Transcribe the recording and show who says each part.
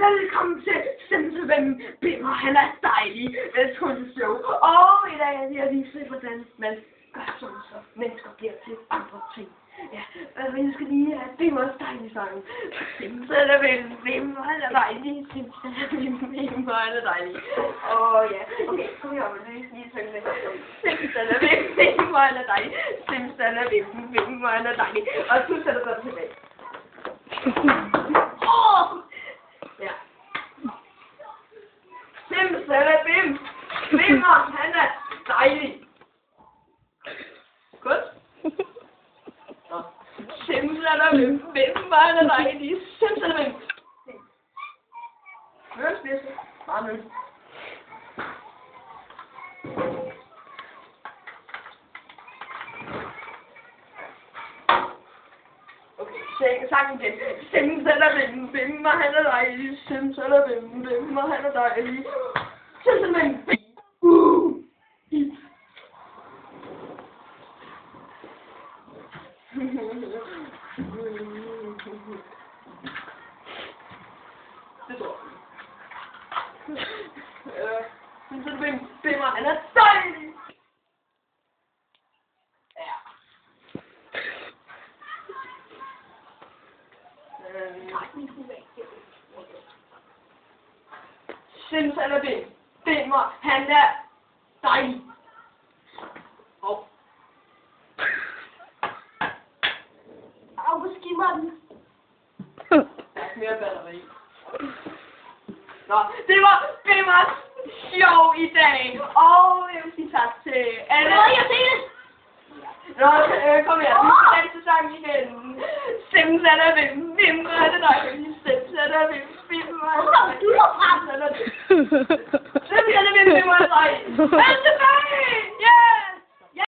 Speaker 1: velkommen til Simsevem Bimmer. Han er dejlig. Velkommen til show. Og i dag er vi at vise, hvordan man gør sådan, så mennesker bliver til andre ting. Ja, vi skal lige have Bimmers dejlige sang. Simsevem Bimmer, han er dejlig. Simsevem Bimmer, han er dejlig. Ja, okay, kom her, men lige synge det. Simsevem Bimmer, han er dejlig. Simsevem Bimmer, han er dejlig. Og så sætter du dig tilbage. Ja. Simsalabim! Bimmer, han er dejlig. Godt. Simsalabim! Bimmer, han er dejlig. Simsalabim! Høres det? Bare nu. Sangen igen. Simsalabim, Bimmer, han er dejlig. Simsalabim, Bimmer, han er dejlig. Simsalabim. Det tror jeg. Simsalabim, Bimmer, han er dejlig. Simsalabim, Bimmer, han er dejlig. Au, hvor skimmer den? Der er mere batteri. Nå, det var Bimmers show i dag. Og jeg vil sige tak til alle. Jeg ser det. Nå, kom her. Vi skal danse sammen igen. Simsalabim, Bimmer, han er dejlig. Simsalabim, Bimmer, han er dejlig.